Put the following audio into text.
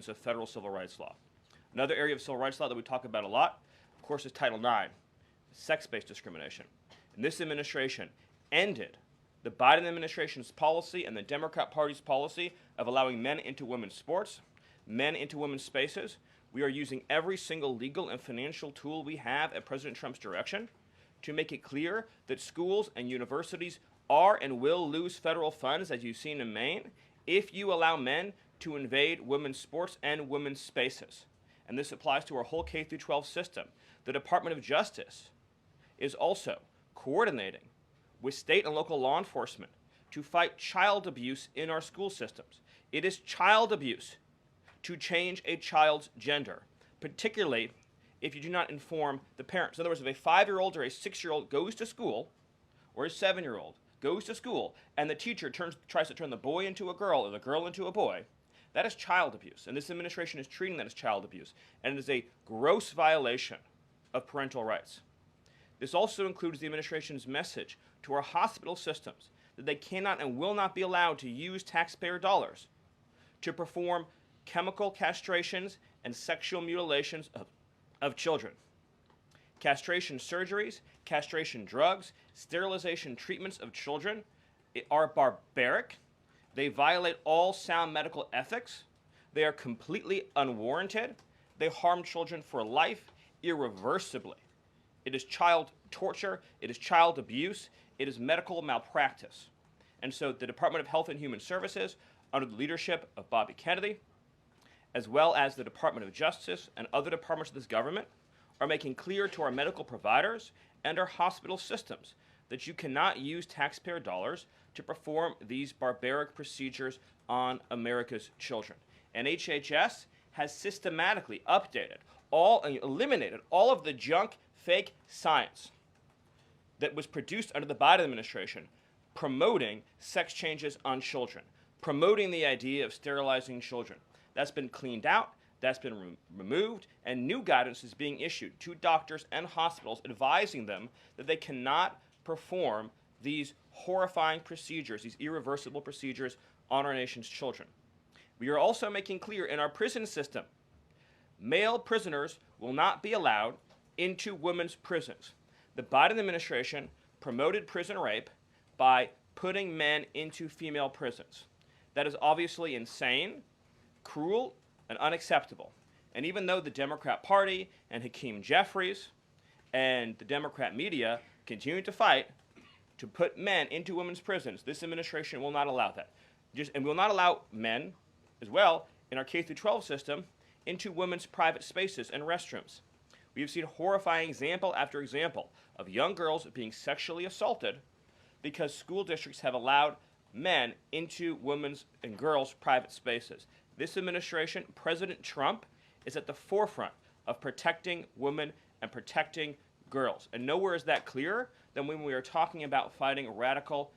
provisions of federal civil rights law. Another area of civil rights law that we talk about a lot, of course, is Title IX, sex-based discrimination. And this administration ended the Biden administration's policy and the Democrat Party's policy of allowing men into women's sports, men into women's spaces. We are using every single legal and financial tool we have at President Trump's direction to make it clear that schools and universities are and will lose federal funds, as you've seen in Maine, if you allow men to invade women's sports and women's spaces. And this applies to our whole K-12 system. The Department of Justice is also coordinating with state and local law enforcement to fight child abuse in our school systems. It is child abuse to change a child's gender, particularly if you do not inform the parents. In other words, if a 5-year-old or a 6-year-old goes to school, or a 7-year-old goes to school, and the teacher tries to turn the boy into a girl or the girl into a boy, that is child abuse. And this administration is treating that as child abuse. And it is a gross violation of parental rights. This also includes the administration's message to our hospital systems that they cannot and will not be allowed to use taxpayer dollars to perform chemical castrations and sexual mutilations of children. Castration surgeries, castration drugs, sterilization treatments of children are barbaric. They violate all sound medical ethics. They are completely unwarranted. They harm children for life, irreversibly. It is child torture. It is child abuse. It is medical malpractice. And so the Department of Health and Human Services, under the leadership of Bobby Kennedy, as well as the Department of Justice and other departments of this government, are making clear to our medical providers and our hospital systems that you cannot use taxpayer dollars to perform these barbaric procedures on America's children. And HHS has systematically eliminated all of the junk, fake science that was produced under the Biden administration promoting sex changes on children, promoting the idea of sterilizing children. That's been cleaned out, that's been removed, and new guidance is being issued to doctors and hospitals advising them that they cannot perform these horrifying procedures, these irreversible procedures on our nation's children. We are also making clear in our prison system, male prisoners will not be allowed into women's prisons. The Biden administration promoted prison rape by putting men into female prisons. That is obviously insane, cruel, and unacceptable. And even though the Democrat Party and Hakeem Jeffries and the Democrat media continue to fight to put men into women's prisons, this administration will not allow that. And will not allow men, as well, in our K-12 system, into women's private spaces and restrooms. We have seen horrifying example after example of young girls being sexually assaulted because school districts have allowed men into women's and girls' private spaces. This administration, President Trump, is at the forefront of protecting women and protecting girls. And nowhere is that clearer than when we are talking about fighting radical